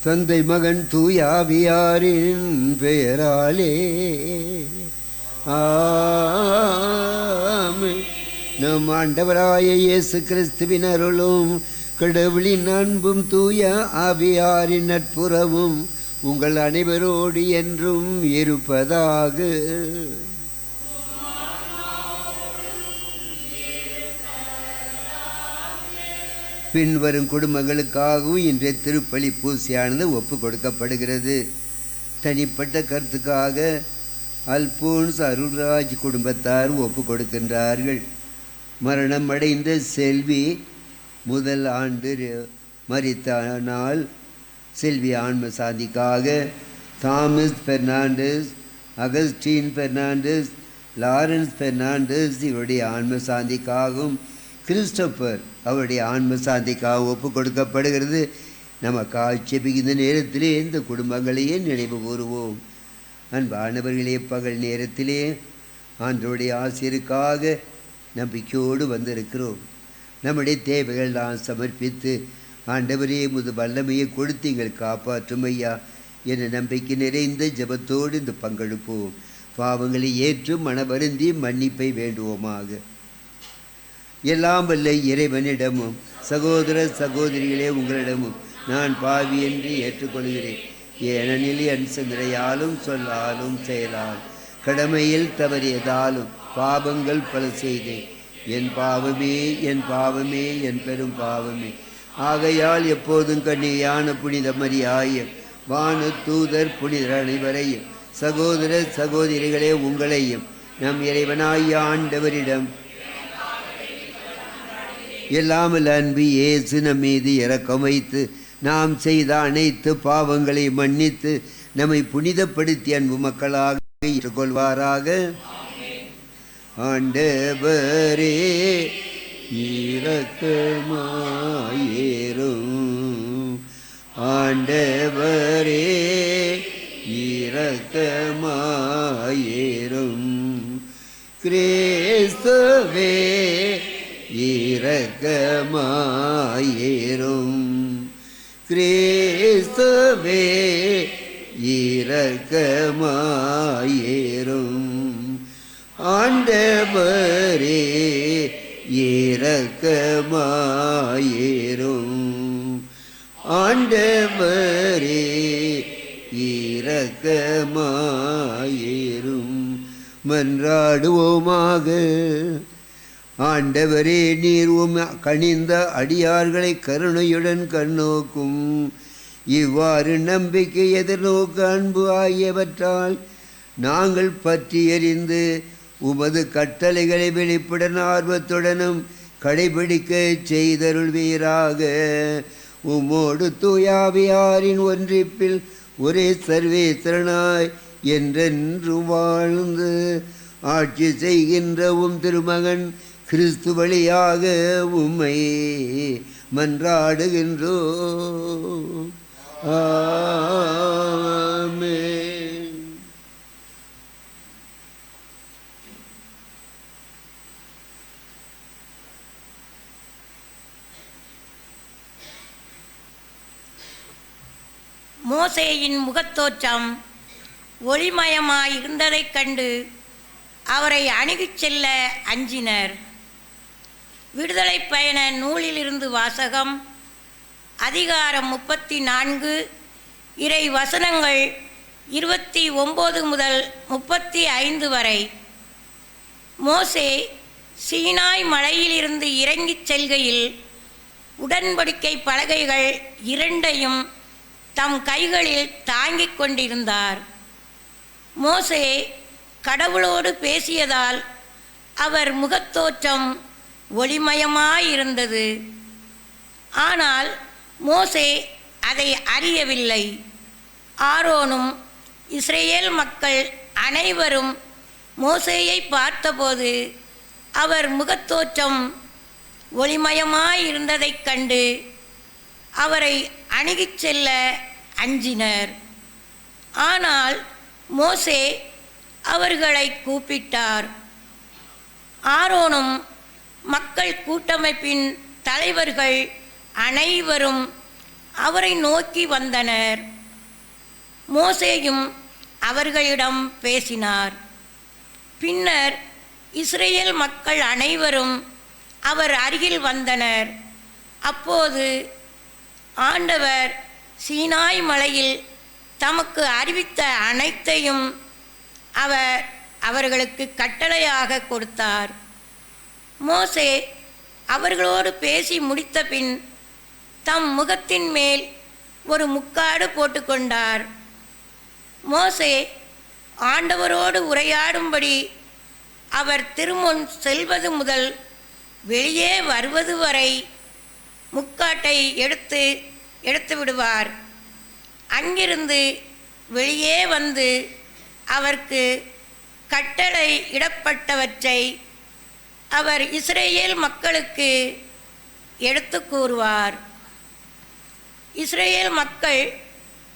தந்தை மகன் தூயாவியாரின் பெயராலே ஆமென். நம் ஆண்டவராய இயேசு கிறிஸ்துவின் அருளும் கடவுளின் அன்பும் தூய ஆவியாரின் நட்புறவும் உங்கள் அனைவரோடு என்றும் இருப்பதாக. பின்வரும் குடும்பங்களுக்காகவும் இன்றைய திருப்பலி பூசையானது ஒப்பு கொடுக்கப்படுகிறது. தனிப்பட்ட கருத்துக்காக அல்போன்ஸ் அருள்ராஜ் குடும்பத்தார் ஒப்பு கொடுக்கின்றார்கள். மரணம் அடைந்த செல்வி முதல் ஆண்டு மரித்த நாள் செல்வி ஆன்ம சாந்திக்காக Thomas Fernandes, Augustine Fernandes, Lawrence Fernandes இவருடைய ஆன்ம சாந்திக்காகவும் கிறிஸ்டோபர் அவருடைய ஆன்ம சாந்திக்காக ஒப்பு கொடுக்கப்படுகிறது. நமக்கு ஆட்சேபிக்கின்ற நேரத்திலே இந்த குடும்பங்களையே நினைவு கூறுவோம். அன்பானவர்களே, பகல் நேரத்திலே ஆண்டவருடைய ஆசிரியருக்காக நம்பிக்கையோடு வந்திருக்கிறோம். நம்முடைய தேவைகள் நான் சமர்ப்பித்து ஆண்டவரே முது வல்லமையை கொடுத்து எங்கள் காப்பாற்றும் ஐயா என்ற நம்பிக்கை நிறைந்த ஜபத்தோடு இந்த பங்கெடுப்போம். பாவங்களை ஏற்று மனவருந்தி மன்னிப்பை வேண்டுவோமாக. எல்லாம் வல்ல இறைவனிடமும் சகோதர சகோதரிகளே உங்களிடமும் நான் பாவி என்று ஏற்றுக்கொள்கிறேன். ஏனெனில் என் சிந்தனையாலும் சொல்லாலும் செயலால் கடமையில் தவறியதாலும் பாவங்கள் பல செய்தேன். என் பாவமே என் பாவமே என் பெரும் பாவமே. ஆகையால் எப்போதும் கண்ணியான புனித மரியாயும் வான தூதர் புனிதர் அனைவரையும் சகோதர சகோதரிகளே உங்களையும் நம் இறைவனாய ஆண்டவரிடம் எல்லாமல் அன்பு இயேசு நம் மீது இரக்கம் வைத்து நாம் செய்த அனைத்து பாவங்களை மன்னித்து நம்மை புனிதப்படுத்தி அன்பு மக்களாக ஏற்றுக்கொள்வாராக. ஆண்டவரே இரக்கமாயிரும், ஆண்டவரே இரக்கமாயிரும், கிறிஸ்துவே இரக்கமாயிரும், கிறிஸ்துவே இரக்கமாயிரும், ஆண்டவரே இரக்கமாயிரும், ஆண்டவரே இரக்கமாயிரும். மன்றாடுவோமாக. ஆண்டவரே, நீர் கனிந்த அடியார்களை கருணையுடன் கண்ணோக்கும். இவ்வாறு நம்பிக்கை, எதிர்நோக்கு, அன்பு ஆகியவற்றால் நாங்கள் பற்றி எறிந்து உமது கட்டளைகளை வெளிப்படன் ஆர்வத்துடனும் கடைபிடிக்க செய்தருள்வீராக. உம்மோடு தூயாவியாரின் ஒன்றிப்பில் ஒரே சர்வேஸ்வரனாய் என்றென்று வாழ்ந்து ஆட்சி செய்கின்ற உம் திருமகன் கிறிஸ்து வழியாக உம்மை மன்றாடுகின்றோம். ஆமென். மோசேயின் முகத்தோற்றம் ஒளிமயமாயிருந்ததைக் கண்டு அவரை அணுகிச் செல்ல அஞ்சினர். விடுதலை பயண நூலிலிருந்து வாசகம். அதிகாரம் 34, இறை வசனங்கள் 29 முதல் 35 வரை. மோசே சீனாய் மலையிலிருந்து இறங்கிச் செல்கையில் உடன்படிக்கை பலகைகள் இரண்டையும் தம் கைகளில் தாங்கிக் கொண்டிருந்தார். மோசே கடவுளோடு பேசியதால் அவர் முகத்தோற்றம் ஒளிமயமாயிருந்தது. ஆனால் மோசே அதை அறியவில்லை. ஆரோனும் இஸ்ரேல் மக்கள் அனைவரும் மோசேயை பார்த்தபோது அவர் முகத்தோற்றம் ஒளிமயமாயிருந்ததைக் கண்டு அவரை அணுகிச் செல்ல அஞ்சினர். ஆனால் மோசே அவர்களை கூப்பிட்டார். ஆரோனும் மக்கள் கூட்டமைப்பின் தலைவர்கள் அனைவரும் அவரை நோக்கி வந்தனர். மோசேயும் அவர்களிடம் பேசினார். பின்னர் இஸ்ரேல் மக்கள் அனைவரும் அவர் அருகில் வந்தனர். அப்போது ஆண்டவர் சீனாய் மலையில் தமக்கு அறிவித்த அனைத்தையும் அவர் அவர்களுக்கு கட்டளையாக கொடுத்தார். மோசே அவர்களோடு பேசி முடித்த பின் தம் முகத்தின் மேல் ஒரு முக்காடு போட்டுக்கொண்டார். மோசே ஆண்டவரோடு உரையாடும்படி அவர் திருமுன் செல்வது முதல் வெளியே வருவது வரை முக்காட்டை எடுத்து விடுவார். அங்கிருந்து வெளியே வந்து அவருக்கு கட்டளை இடப்பட்டவற்றை அவர் இஸ்ரேல் மக்களுக்கு எடுத்து கூறுவார். இஸ்ரேல் மக்கள்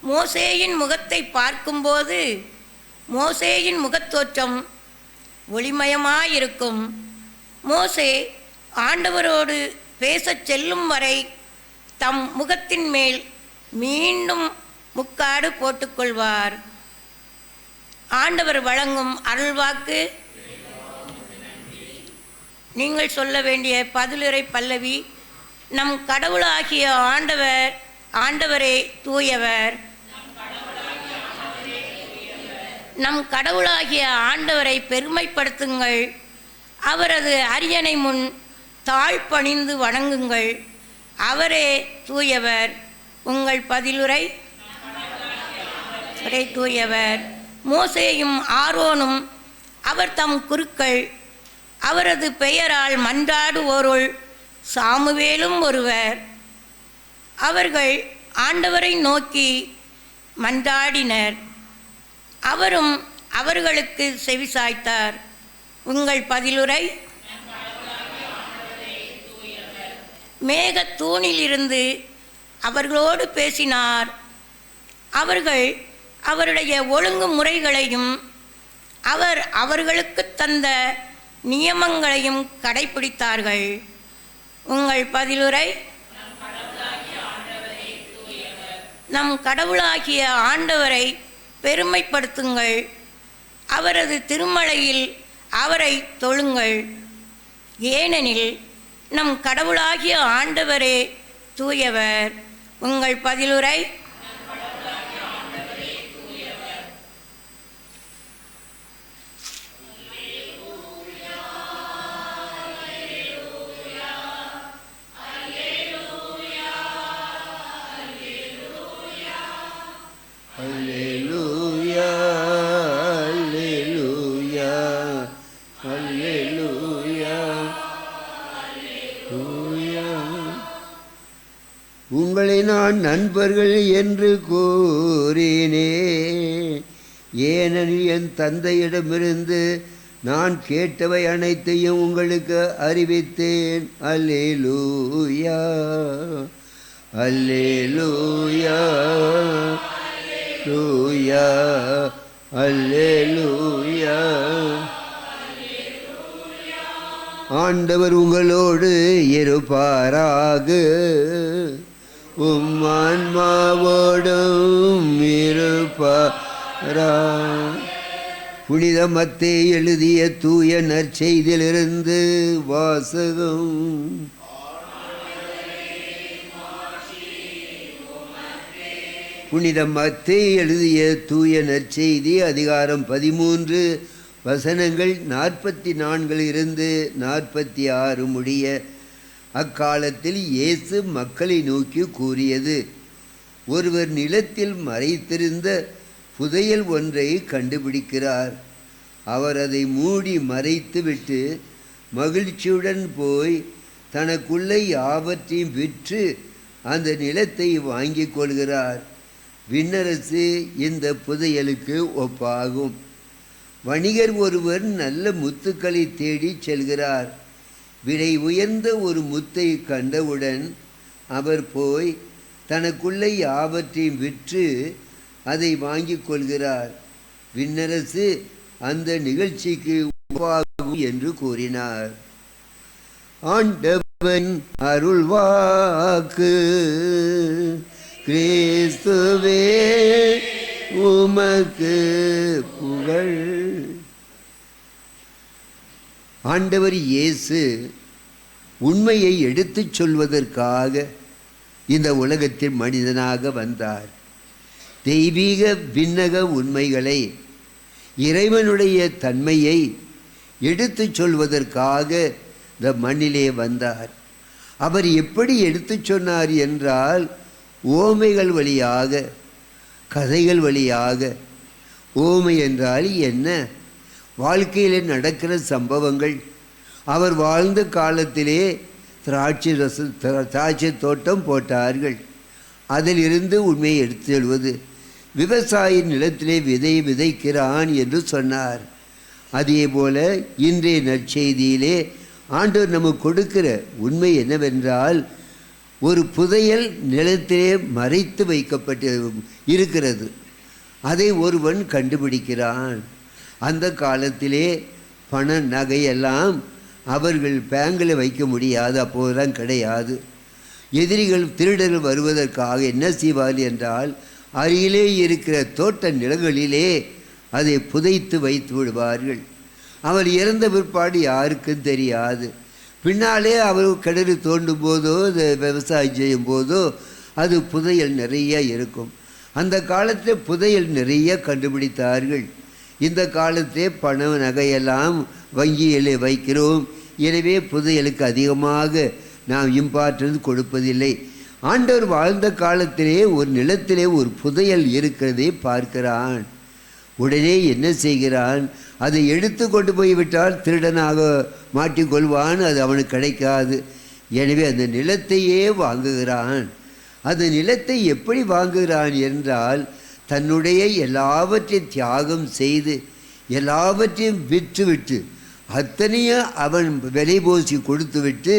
மோசேயின் முகத்தை பார்க்கும்போது மோசேயின் முகத்தோற்றம் ஒளிமயமாயிருக்கும். மோசே ஆண்டவரோடு பேசச் செல்லும் வரை தம் முகத்தின் மேல் மீண்டும் முக்காடு போட்டுக்கொள்வார். ஆண்டவர் வழங்கும் அருள்வாக்கு. நீங்கள் சொல்ல வேண்டிய பதிலுரை பல்லவி. நம் கடவுளாகிய ஆண்டவரே தூயவர். நம் கடவுளாகிய ஆண்டவரை பெருமைப்படுத்துங்கள். அவரது அரியணை முன் தாழ்பணிந்து வணங்குங்கள். அவரே தூயவர். உங்கள் பதிலுரை. தூயவர். மோசேயும் ஆரோனும் அவர் தம் குருக்கள் அவரது பெயரால் மன்றாடுவோருள் சாமுவேலும் ஒருவர். அவர்கள் ஆண்டவரை நோக்கி மன்றாடினர். அவரும் அவர்களுக்கு செவிசாய்த்தார். உங்கள் பதிலுரை. மேகத்தூணிலிருந்து அவர்களோடு பேசினார். அவர்கள் அவருடைய ஒழுங்குமுறைகளையும் அவர் அவர்களுக்கு தந்த நியமங்களையும் கடைப்பிடித்தார்கள். உங்கள் பதிலுரை. நம் கடவுளாகிய ஆண்டவரை பெருமைப்படுத்துங்கள். அவரது திருமலையில் அவரை தொழுங்கள். ஏனெனில் நம் கடவுளாகிய ஆண்டவரே தூயவர். உங்கள் பதிலுரை. அல்லேலூயா, அல்லேலூயா, அல்லேலூயா, அல்லேலூயா. உங்களை நான் நண்பர்கள் என்று கூறினே, ஏனெனில் என் தந்தையிடமிருந்து நான் கேட்டவை அனைத்தையும் உங்களுக்கு அறிவித்தேன். அல்லேலூயா, அல்லேலூயா, அல்லேலூயா, அல்லேலூயா. ஆண்டவர் உங்களோடு இருப்பாராக. ஆன்மாவோடும் இருப்பாரா. புனித மத்தேயு எழுதிய தூய நற்செய்தியிலிருந்து வாசகம். புனித மத்தேயு எழுதிய தூய நற்செய்தி அதிகாரம் 13 வசனங்கள் 44 46 முடிய. அக்காலத்தில் இயேசு மக்களை நோக்கி கூறியது. ஒருவர் நிலத்தில் மறைத்திருந்த புதையல் ஒன்றை கண்டுபிடிக்கிறார். அவர் அதை மூடி மறைத்துவிட்டு மகிழ்ச்சியுடன் போய் தனக்குள்ள யாவற்றையும் விற்று அந்த நிலத்தை வாங்கி கொள்கிறார். விண்ணரசு இந்த புதையலுக்கு ஒப்பாகும். வணிகர் ஒருவர் நல்ல முத்துக்களை தேடி செல்கிறார். விலை உயர்ந்த ஒரு முத்தை கண்டவுடன் அவர் போய் தனக்குள்ள யாவற்றையும் விற்று அதை வாங்கி கொள்கிறார். விண்ணரசு அந்த நிகழ்ச்சிக்கு ஒப்பாகும் என்று கூறினார். ஆண்டவன் அருள்வாக்கு. கிறிஸ்துவே உமக்கு புகழ். ஆண்டவர் இயேசு உண்மையை எடுத்துச் சொல்வதற்காக இந்த உலகத்தில் மனிதனாக வந்தார். தெய்வீக விண்ணக உண்மைகளை, இறைவனுடைய தன்மையை எடுத்துச் சொல்வதற்காக இந்த மண்ணிலே வந்தார். அவர் எப்படி எடுத்துச் சொன்னார் என்றால், ஓமைகள் வழியாக, கதைகள் வழியாக. ஓமை என்றால் என்ன? வாழ்க்கையில் நடக்கிற சம்பவங்கள். அவர் வாழ்ந்த காலத்திலே திராட்சை தோட்டம் போட்டார்கள். அதிலிருந்து உண்மையை எடுத்து செல்வது. விவசாயி நிலத்திலே விதை விதைக்கிறான் என்று சொன்னார். அதே போல இன்றைய நற்செய்தியிலே ஆண்டவர் நமக்கு கொடுக்கிற உண்மை என்னவென்றால், ஒரு புதையல் நிலத்திலே மறைத்து வைக்கப்பட்டு இருக்கிறது. அதை ஒருவன் கண்டுபிடிக்கிறான். அந்த காலத்திலே பண நகையெல்லாம் அவர்கள் பேங்கில் வைக்க முடியாது, அப்போதெல்லாம் கிடையாது. எதிரிகள் திருடர்கள் வருவதற்காக என்ன செய்வார்கள் என்றால், அருகிலே இருக்கிற தோட்ட நிலங்களிலே அதை புதைத்து வைத்து விடுவார்கள். அவர் இறந்த பிற்பாடு யாருக்கும் தெரியாது. பின்னாலே அவர் கிணறு தோண்டும் போதோ விவசாயம் செய்யும் போதோ அது புதையல் நிறைய இருக்கும். அந்த காலத்தில் புதையல் நிறைய கண்டுபிடித்தார்கள். இந்த காலத்திலே பண நகையெல்லாம் வங்கியிலே வைக்கிறோம். எனவே புதையலுக்கு அதிகமாக நாம் இம்பார்ட்டன்ஸ் கொடுப்பதில்லை. ஆண்டவர் வாழ்ந்த காலத்திலே ஒரு நிலத்திலே ஒரு புதையல் இருக்கிறதை பார்க்கிறான். உடனே என்ன செய்கிறான்? அதை எடுத்து கொண்டு போய்விட்டால் திருடனாக மாட்டிக்கொள்வான், அது அவனுக்கு கிடைக்காது. எனவே அந்த நிலத்தையே வாங்குகிறான். அந்த நிலத்தை எப்படி வாங்குகிறான் என்றால், தன்னுடைய எல்லாவற்றையும் தியாகம் செய்து எல்லாவற்றையும் விற்றுவிட்டு அத்தனையும் அவன் விலை போசி கொடுத்து விட்டு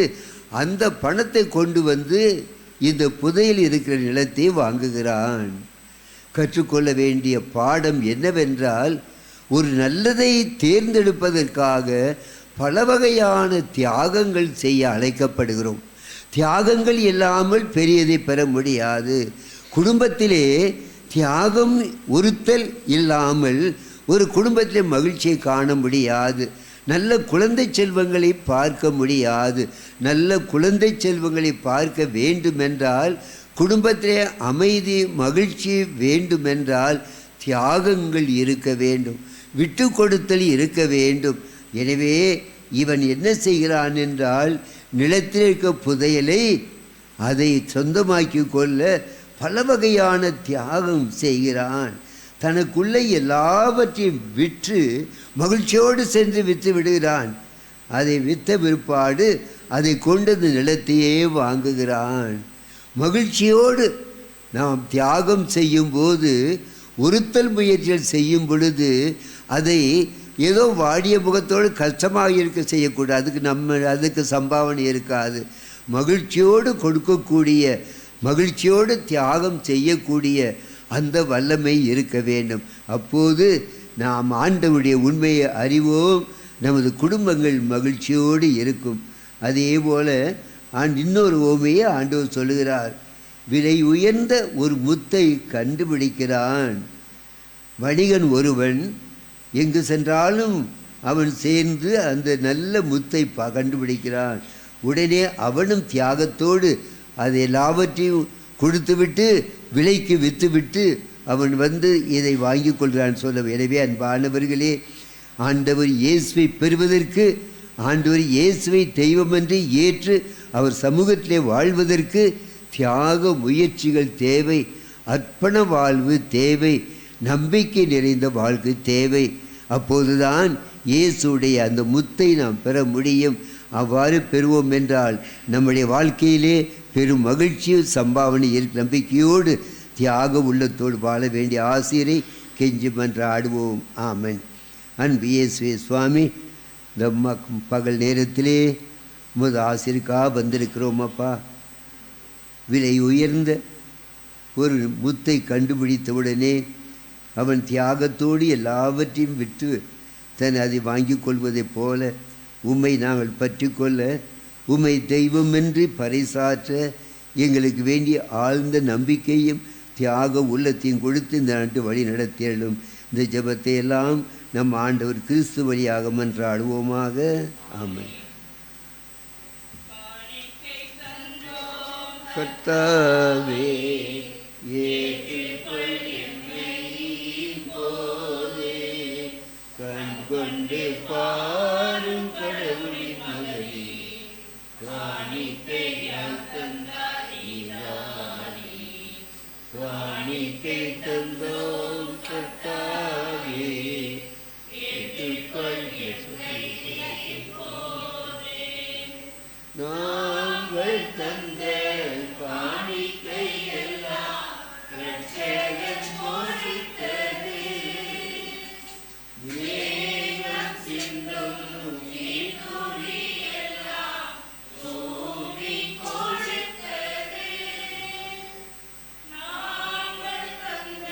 அந்த பணத்தை கொண்டு வந்து இந்த புதையில் இருக்கிற நிலத்தை வாங்குகிறான். கற்றுக்கொள்ள வேண்டிய பாடம் என்னவென்றால், ஒரு நல்லதை தேர்ந்தெடுப்பதற்காக பல வகையான தியாகங்கள் செய்ய அழைக்கப்படுகிறோம். தியாகங்கள் இல்லாமல் பெரியதை பெற முடியாது. குடும்பத்திலே தியாகம் ஒருத்தல் இல்லாமல் ஒரு குடும்பத்திலே மகிழ்ச்சியை காண முடியாது. நல்ல குழந்தை செல்வங்களை பார்க்க முடியாது. நல்ல குழந்தை செல்வங்களை பார்க்க வேண்டுமென்றால், குடும்பத்திலே அமைதி மகிழ்ச்சி வேண்டுமென்றால் தியாகங்கள் இருக்க வேண்டும், விட்டு கொடுத்தல் இருக்க வேண்டும். எனவே இவன் என்ன செய்கிறான் என்றால், நிலத்தில் இருக்க புதையலை அதை சொந்தமாக்கி கொள்ள பல வகையான தியாகம் செய்கிறான். தனக்குள்ளே எல்லாவற்றையும் விற்று மகிழ்ச்சியோடு சென்று விற்று விடுகிறான். அதை விற்ற பிற்பாடு அதை கொண்டு நிலத்தையே வாங்குகிறான். மகிழ்ச்சியோடு நாம் தியாகம் செய்யும் போது, ஒருத்தல் முயற்சிகள் செய்யும் பொழுது அதை ஏதோ வாடிய முகத்தோடு கஷ்டமாக இருக்க செய்யக்கூடாது. அதுக்கு சம்பாவனை இருக்காது. மகிழ்ச்சியோடு கொடுக்கக்கூடிய, மகிழ்ச்சியோடு தியாகம் செய்யக்கூடிய அந்த வல்லமை இருக்க வேண்டும். அப்போது நாம் ஆண்டவருடைய உண்மையை அறிவோம். நமது குடும்பங்கள் மகிழ்ச்சியோடு இருக்கும். அதே போல இன்னொரு ஓமையை ஆண்டவர் சொல்லுகிறார். விலை உயர்ந்த ஒரு முத்தை கண்டுபிடிக்கிறான். வணிகன் ஒருவன் எங்கு சென்றாலும் அவன் சேர்ந்து அந்த நல்ல முத்தை கண்டுபிடிக்கிறான். உடனே அவனும் தியாகத்தோடு அதை எல்லாவற்றையும் கொடுத்துவிட்டு விலைக்கு விற்றுவிட்டு அவன் வந்து இதை வாங்கி கொள்கிறான் சொல்ல. எனவே அன்பானவர்களே, ஆண்டவர் இயேசுவை பெறுவதற்கு, ஆண்டவர் இயேசுவை தெய்வமென்று ஏற்று அவர் சமூகத்திலே வாழ்வதற்கு தியாக முயற்சிகள் தேவை, அர்ப்பண வாழ்வு தேவை, நம்பிக்கை நிறைந்த வாழ்க்கை தேவை. அப்போதுதான் இயேசுடைய அந்த முத்தை நாம் பெற முடியும். அவ்வாறு பெறுவோம் என்றால் நம்முடைய வாழ்க்கையிலே பெரும் மகிழ்ச்சி சம்பாவனை நம்பிக்கையோடு தியாக உள்ளத்தோடு வாழ வேண்டிய ஆசிரியரை கெஞ்சி மன்றாடுவோம். ஆமென். அன்பு இயேசுவே சுவாமி, இந்த பகல் நேரத்திலே உமது ஆசிரியருக்காக வந்திருக்கிறோம் அப்பா. விலை உயர்ந்த ஒரு முத்தை கண்டுபிடித்தவுடனே அவன் தியாகத்தோடு எல்லாவற்றையும் விற்று அதை வாங்கி கொள்வதைப் போல உம்மை நாங்கள் பற்றி கொள்ள, உம்மை தெய்வமென்று பறைசாற்ற எங்களுக்கு வேண்டிய ஆழ்ந்த நம்பிக்கையும் தியாக உள்ளத்தையும் கொடுத்து இந்த நாட்டு வழி நடத்தியலும். இந்த ஜெபத்தை எல்லாம் நம் ஆண்டவர் கிறிஸ்து வழியாக மன்றாடுவோமாக. ஆமென். கர்த்தாவே ஏற்றுக்கொள் என்னை இப்போதே, கண் கொண்டு பாரும் கடவுளின் மகனே, காணிக்கையால் தந்தாய், காணிக்கை தந்தோம் கர்த்தாவே, ஏற்றுக்கொள் நாங்கள் தந்த காணிக்கை எல்லாம் இரட்சகன் போதித்தது, மேகம் சிந்தும் நீர்த்துளி எல்லாம் பூமி கொடுத்தது. நாங்கள் தந்த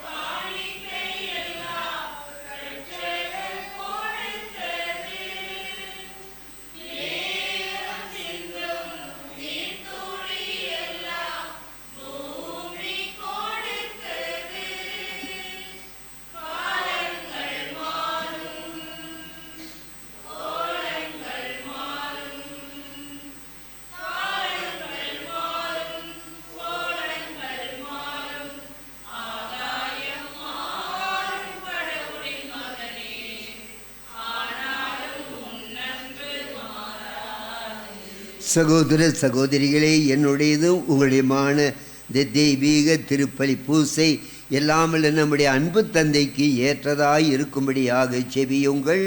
காணிக்கை எல்லாம் இரட்சகன் கொடுத்தது, மேகம் சிந்தும் நீர்த்துளி எல்லாம் பூமி கொடுத்தது. காலங்கள் மாறும், கோலங்கள் மாறும், காலங்கள் மாறும், கோலங்கள் மாறும், ஆகாயம் மாறும் கடவுளின் மகனே, ஆனாலும் உன்னன்பு மாறாது. சகோதர சகோதரிகளே, என்னுடையதும் உங்களுடையமான இந்த தெய்வீக திருப்பலி பூசை எல்லாமல்ல நம்முடைய அன்பு தந்தைக்கு ஏற்றதாய் இருக்கும்படியாக செபியுங்கள்.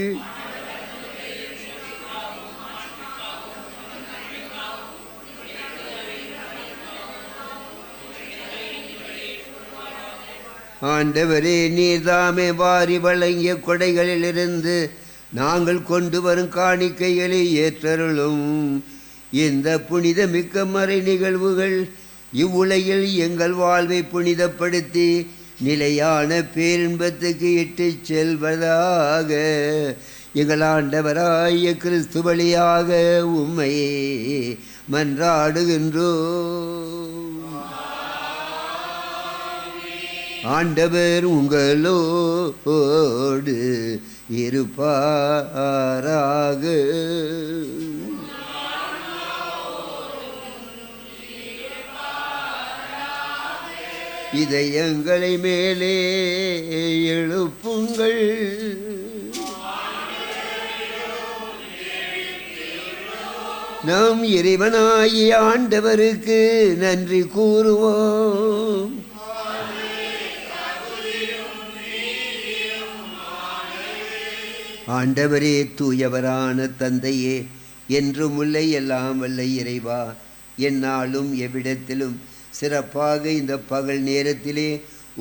ஆண்டவரே, நீர்தாமே வாரி வழங்கிய கொடைகளிலிருந்து நாங்கள் கொண்டு வரும் காணிக்கைகளை ஏற்றருளும். இந்த புனிதமிக்க மறை நிகழ்வுகள் இவ்வுலகில் எங்கள் வாழ்வை புனிதப்படுத்தி நிலையான பேரின்பத்துக்கு இட்டுச் செல்வதாக. எங்கள் ஆண்டவராகிய கிறிஸ்து வழியாக உம்மை மன்றாடுகின்றோம். ஆண்டவர் உங்களோடு இருப்பாராக. இதயங்களை மேலே எழுப்புங்கள். நம் இறைவனாகிய ஆண்டவருக்கு நன்றி கூறுவோம். ஆண்டவரே, தூயவரான தந்தையே, என்றும் உள்ள எல்லாம் வல்ல இறைவா, எந்நாளும் எவ்விடத்திலும் சிறப்பாக இந்த பகல் நேரத்திலே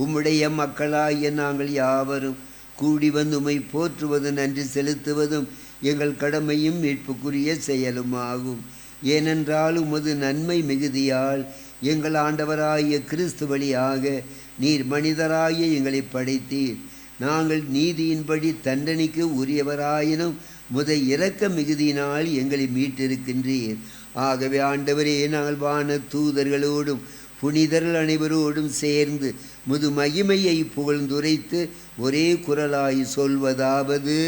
உம்முடைய மக்களாகிய நாங்கள் யாவரும் கூடி வந்து உம்மை போற்றுவதும் நன்றி செலுத்துவதும் எங்கள் கடமையும் மீட்புக்குரிய செயலுமாகும். ஏனென்றால் உமது நன்மை மிகுதியால் எங்கள் ஆண்டவராகிய கிறிஸ்து வழியாக நீர் மனிதராகிய எங்களை படைத்தீர். நாங்கள் நீதியின்படி தண்டனைக்கு உரியவராயினும் முத இரக்க மிகுதியினால் எங்களை மீட்டிருக்கின்றீர். ஆகவே ஆண்டவரே, நாங்கள் வான தூதர்களோடும் புனிதர்கள் அனைவரோடும் சேர்ந்து முது மகிமையை புகழ்ந்துரைத்து ஒரே குரலாய் சொல்வதாவது: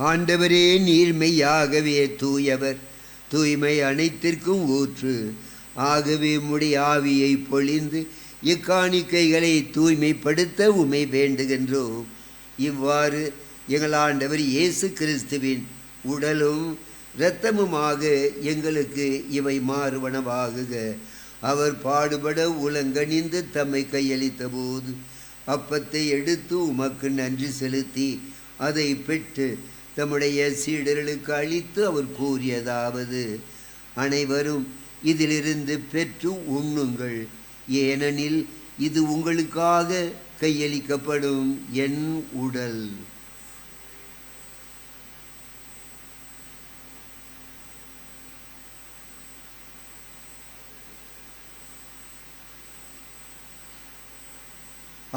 ஆண்டவரே, நீர்மையாகவே தூயவர், தூய்மை அனைத்திற்கும் ஊற்று. ஆகவே உம்முடைய ஆவியை பொழிந்து இக்காணிக்கைகளை தூய்மைப்படுத்த உம்மை வேண்டுகின்றோம். இவ்வாறு எங்கள் ஆண்டவர் இயேசு கிறிஸ்துவின் உடலும் இரத்தமுமாக எங்களுக்கு இவை மாறுவனவாகுக. அவர் பாடுபட உலங்கணிந்து தம்மை கையளித்த போது அப்பத்தை எடுத்து உமக்கு நன்றி செலுத்தி அதை பெற்று தம்முடைய சீடர்களுக்கு அளித்து அவர் கூறியதாவது: அனைவரும் இதிலிருந்து பெற்று உண்ணுங்கள், ஏனெனில் இது உங்களுக்காக கையளிக்கப்படும் என் உடல்.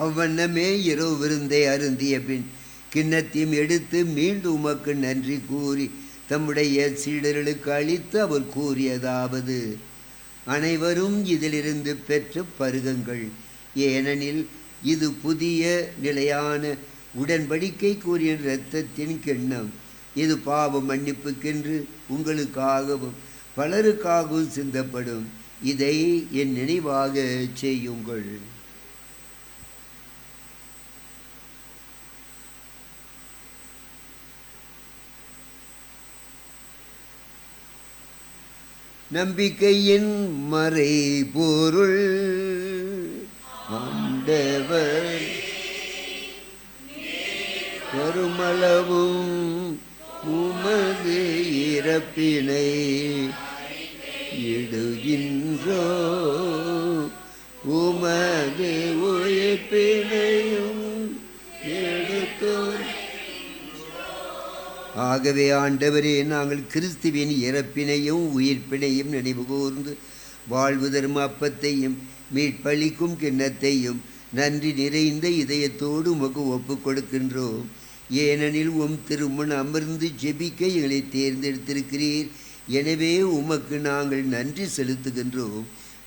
அவ்வண்ணமே இரவு விருந்தை அருந்திய பின் கிண்ணத்தையும் எடுத்து மீண்டும் உமக்கு நன்றி கூறி தம்முடைய சீடர்களுக்கு அளித்து அவர் கூறியதாவது, அனைவரும் இதிலிருந்து பெற்று பருகுங்கள், ஏனெனில் இது புதிய நிலையான உடன்படிக்கை கூறிய இரத்தத்தின் கிண்ணம். இது பாவ மன்னிப்புக்கென்று உங்களுக்காகவும் பலருக்காகவும் சிந்தப்படும். இதை என் நினைவாக செய்யுங்கள். நம்பிக்கையின் மறை பொருள் ஆண்டவர் வருமளவும் உமது இறப்பினை இடுகின்றோ, உமது உயிர்ப்பினையும் எடுத்தோ. ஆகவே ஆண்டவரே, நாங்கள் கிறிஸ்துவின் இறப்பினையும் உயிர்ப்பினையும் நினைவு கூர்ந்து வாழ்வு தரும் அப்பத்தையும் மீட்பளிக்கும் கிண்ணத்தையும் நன்றி நிறைந்த இதயத்தோடு உமக்கு ஒப்புக் கொடுக்கின்றோம். ஏனெனில் திருமுன் அமர்ந்து ஜெபிக்க எங்களை தேர்ந்தெடுத்திருக்கிறீர். எனவே உமக்கு நாங்கள் நன்றி செலுத்துகின்றோம்.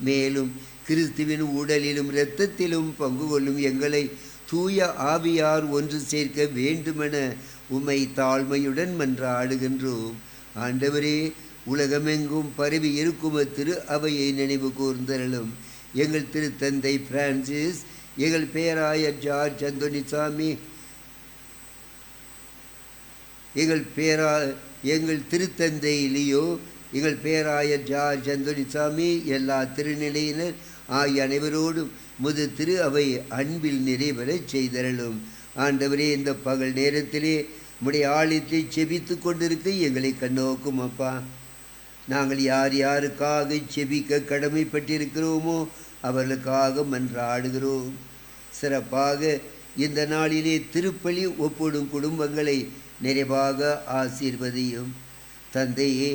மேலும் கிறிஸ்துவின் உடலிலும் இரத்தத்திலும் பங்கு கொள்ளும் எங்களை தூய ஆவியார் ஒன்று சேர்க்க வேண்டுமென உம்மை தாழ்மையுடன் மன்றாடுகின்றோம். ஆண்டவரே, உலகமெங்கும் பரவி இருக்கும் திரு அவையை நினைவு கூர்ந்தருளும். எங்கள் திருத்தந்தை பிரான்சிஸ், எங்கள் பேராயர் ஜார்ஜ் அந்தோனிசாமி, எங்கள் திருத்தந்தை லியோ, எங்கள் பேராயர் ஜார்ஜ் அந்தோனிசாமி, எல்லா திருநிலையினர் ஆகிய அனைவரோடும் முது திரு அவை அன்பில் நிறைவரச் செய்தருளும். ஆண்டவரே, இந்த பகல் நேரத்திலே உம்முடைய ஆலயத்தை செபித்து கொண்டிருக்க எங்களை கண்ணோக்கும் அப்பா. நாங்கள் யார் யாருக்காக செபிக்க கடமைப்பட்டிருக்கிறோமோ அவர்களுக்காக மன்றாடுகிறோம். சிறப்பாக இந்த நாளிலே திருப்பலி ஒப்பிடும் குடும்பங்களை நிறைவாக ஆசீர்வதியும். தந்தையே,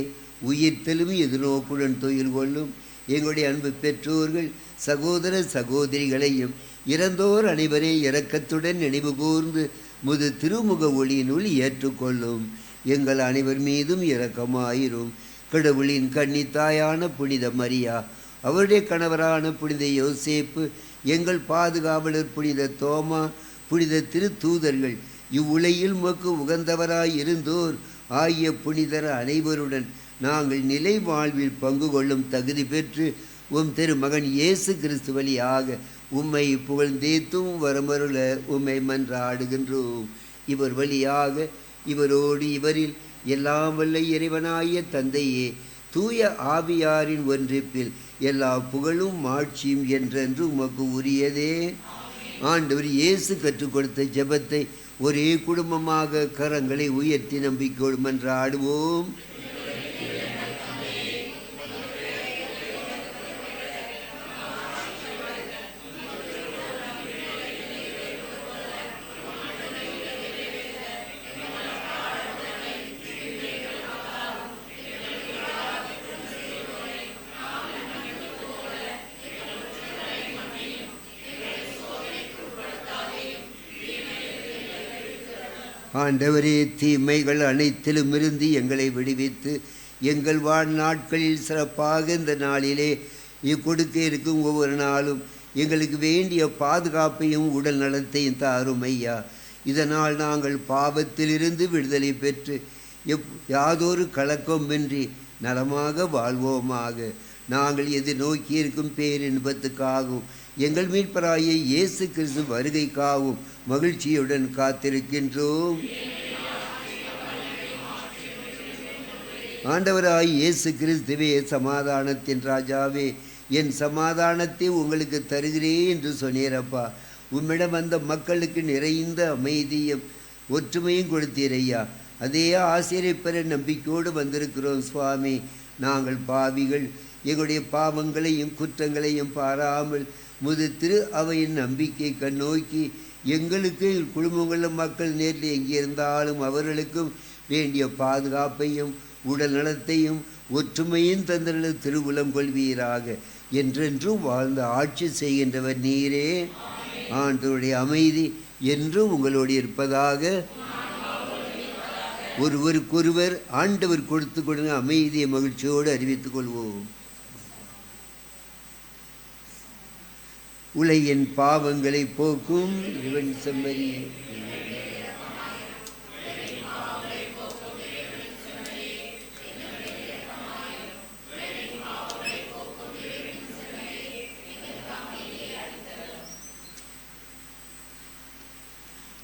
உயிர்த்தலும் எதிர்நோக்குடன் தொழில் கொள்ளும் எங்களுடைய அன்பு பெற்றோர்கள் சகோதர சகோதரிகளையும் இறந்தோர் அனைவரே இரக்கத்துடன் நினைவு கூர்ந்து முது திருமுக ஒளியினுள் ஏற்றுக்கொள்ளும். எங்கள் அனைவர் மீதும் இரக்கமாயிரும். கடவுளின் கன்னித்தாயான புனித மரியா, அவருடைய கணவரான புனித யோசேப்பு, எங்கள் பாதுகாவலர் புனித தோமா, புனித திருத்தூதர்கள், இவ்வுலகில் உமக்கு உகந்தவராய் இருந்தோர் ஆகிய புனிதர் அனைவருடன் நாங்கள் நிலை வாழ்வில் பங்கு கொள்ளும் தகுதி பெற்று திருமகன் இயேசு கிறிஸ்து வழியாக உம்மை புகழ்ந்தேத்தும் வரமருள உம்மை மன்றாடுகின்றோம். இவர் வழியாக இவரோடு இவரில் எல்லாம் வல்ல இறைவனாய தந்தையே, தூய ஆவியாரின் ஒன்றிப்பில் எல்லா புகழும் மாட்சியும் என்றென்று உமக்கு உரியதே. ஆண்டவர் இயேசு கற்றுக் கொடுத்த ஜெபத்தை ஒரே குடும்பமாக கரங்களை உயர்த்தி நம்பிக்கையோடு மன்றாடுவோம். ஆண்டவரே, தீமைகள் அனைத்திலும் இருந்து எங்களை விடுவித்து எங்கள் வாழ்நாட்களில் சிறப்பாக இந்த நாளிலே கொடுக்க இருக்கும் ஒவ்வொரு நாளும் எங்களுக்கு வேண்டிய பாதுகாப்பையும் உடல் நலத்தையும் தாரும் ஐயா. இதனால் நாங்கள் பாவத்திலிருந்து விடுதலை பெற்று யாதொரு கலக்கமின்றி நலமாக வாழ்வோமாக. நாங்கள் எதிர்நோக்கி இருக்கும் பேரின்பத்துக்காகவும் எங்கள் மீட்பராகிய இயேசு கிறிஸ்து வருகைக்காகவும் மகிழ்ச்சியுடன் காத்திருக்கின்றோம். ஆண்டவராய் இயேசு கிறிஸ்துவே, சமாதானத்தின் ராஜாவே, என் சமாதானத்தை உங்களுக்கு தருகிறேன் என்று சொன்னீரப்பா. உம்மிடம் வந்த மக்களுக்கு நிறைந்த அமைதியும் ஒற்றுமையும் கொடுத்தீரையா. அதே ஆசிரியை பெற நம்பிக்கையோடு வந்திருக்கிறோம் சுவாமி. நாங்கள் பாவிகள், எங்களுடைய பாவங்களையும் குற்றங்களையும் பாராமல் முது திரு அவையின் நம்பிக்கை கண்ணோக்கி எங்களுக்கு குடும்பங்களில் மக்கள் நேரில் எங்கிருந்தாலும் அவர்களுக்கும் வேண்டிய பாதுகாப்பையும் உடல் நலத்தையும் ஒற்றுமையும் தந்திர திருவுளம் கொள்வீராக. என்றென்றும் வாழ்ந்து ஆட்சி செய்கின்றவர் நீரே. ஆண்டவருடைய அமைதி என்றும் உங்களோடு இருப்பதாக. ஒருவருக்கொருவர் ஆண்டவர் கொடுத்து கொடுங்க அமைதியை மகிழ்ச்சியோடு அறிவித்துக் கொள்வோம். உலகின் பாவங்களை போக்கும் இவன் செம்மறி.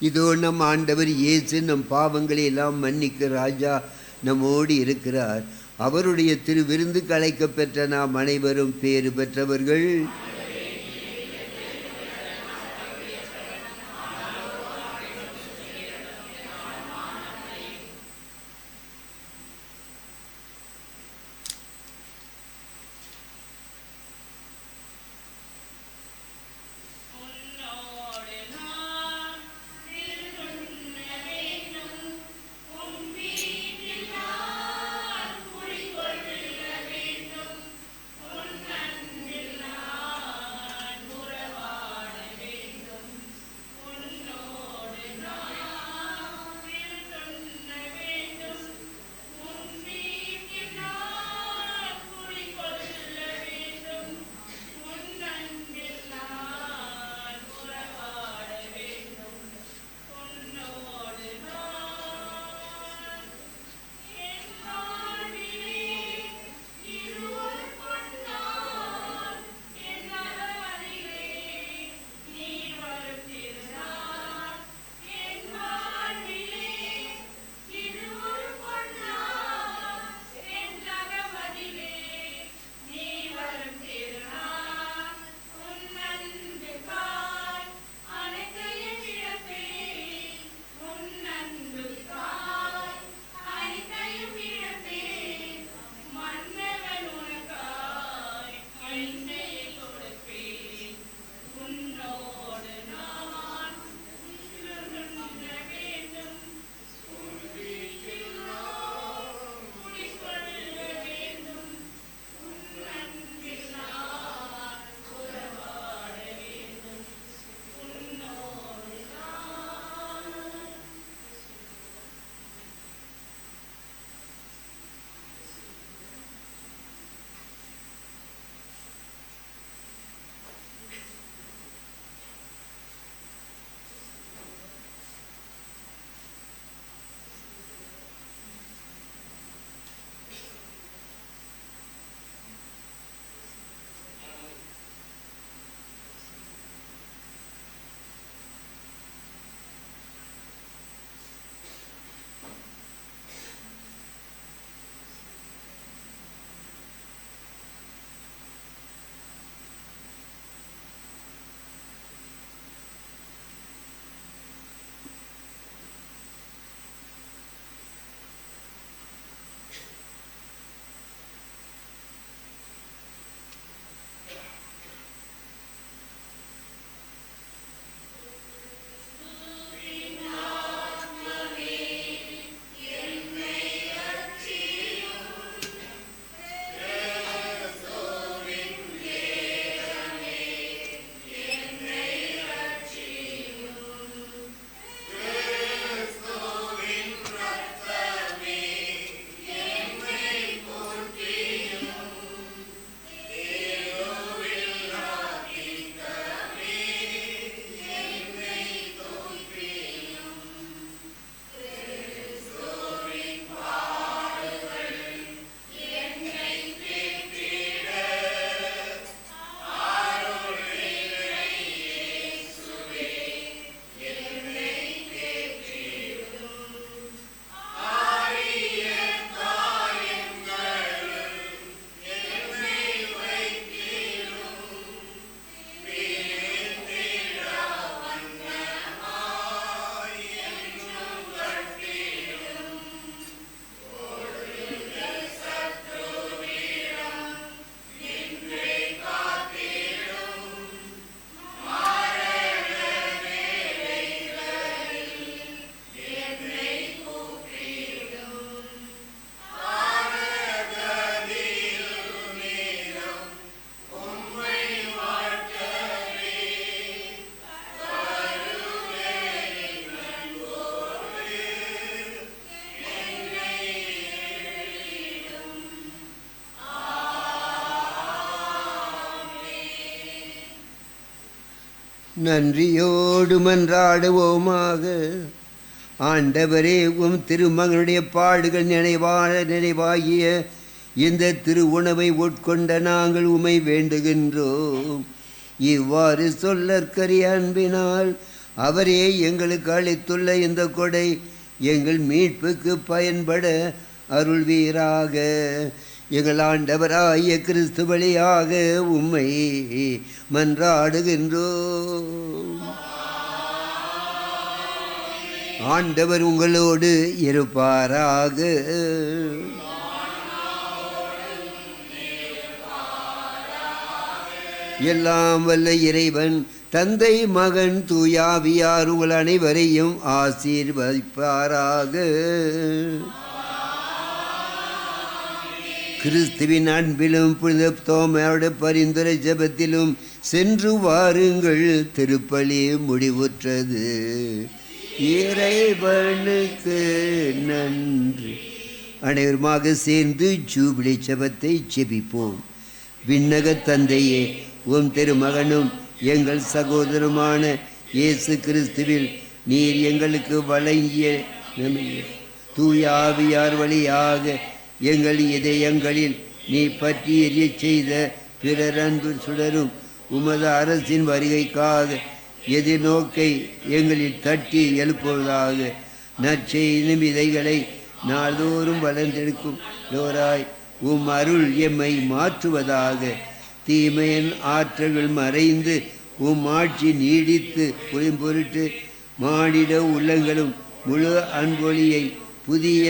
இதோ நம் ஆண்டவர் இயேசு நம் பாவங்களை எல்லாம் மன்னிக்க ராஜா நம்மோடு இருக்கிறார். அவருடைய திருவிருந்துக்கு அழைக்கப் பெற்ற நாம் அனைவரும் பேறு பெற்றவர்கள். நன்றியோடு மன்றாடுவோமாக. ஆண்டவரே, உம் திருமகனுடைய பாடுகள் நினைவாகிய இந்த திரு உணவை உட்கொண்ட நாங்கள் உமை வேண்டுகின்றோம். இவ்வாறு சொல்லற்கரிய அன்பினால் அவரே எங்களுக்கு அளித்துள்ள இந்த கொடை எங்கள் மீட்புக்கு பயன்பட அருள்வீராக. எங்கள் ஆண்டவராகிய கிறிஸ்து வழியாக உம்மை மன்றாடுகின்றோம். ஆண்டவர் உங்களோடு இருப்பாராக. எல்லாம் வல்ல இறைவன் தந்தை, மகன், தூயாவியார் உங்கள் அனைவரையும் ஆசீர்வதிப்பாராக. கிறிஸ்துவின் அன்பிலும் புனித தோமையோட பரிந்துரை ஜெபத்திலும் சென்று வாருங்கள். திருப்பலி முடிவுற்றது. இறைவனுக்கு நன்றி. அனைவருமாக சேர்ந்து ஜூபிலி ஜெபத்தை ஜெபிப்போம். விண்ணக தந்தையே, உம் திருமகனும் எங்கள் சகோதரமான இயேசு கிறிஸ்துவில் நீர் எங்களுக்கு வழங்கிய தூய ஆவியார் வழியாக எங்கள் இதயங்களில் நீ பற்றி எரிய செய்த பிறர் அன்பு சுடரும் உமது அரசின் வருகைக்காக எதிர்நோக்கை எங்களில் தட்டி எழுப்புவதாக. நற்செய்தி விதைகளை நாள்தோறும் வளர்ந்தெடுக்கும் லோராய் உம் அருள் எம்மை மாற்றுவதாக. தீமையின் ஆற்றல்கள் மறைந்து உம் ஆட்சி நீடித்து பொருட்டு மானிட உள்ளங்களும் முழு அன்பொழியை புதிய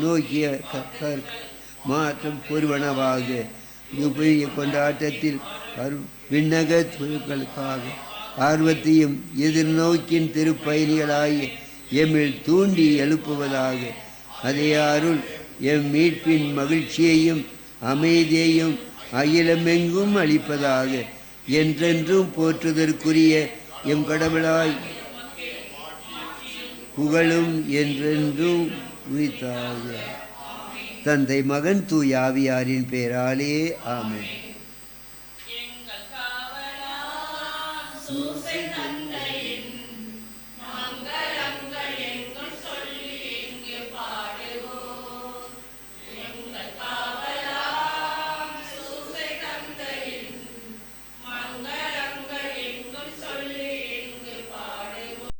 நோக்கிய மாற்றம் பொருவனவாக. புதிய கொண்டாட்டத்தில் விண்ணக தொழில்களுக்காக ஆர்வத்தையும் எதிர்நோக்கின் திருப்பயணிகளாகிய எம்மில் தூண்டி எழுப்புவதாக. அதே அருள் எம் மீட்பின் மகிழ்ச்சியையும் அமைதியையும் அகிலமெங்கும் அளிப்பதாக. என்றென்றும் போற்றுதற்குரிய எம் கடவுளாய் புகழும் என்றென்றும் உரித்தாக. தந்தை, மகன், தூயாவியாரின் பெயராலே ஆமென்.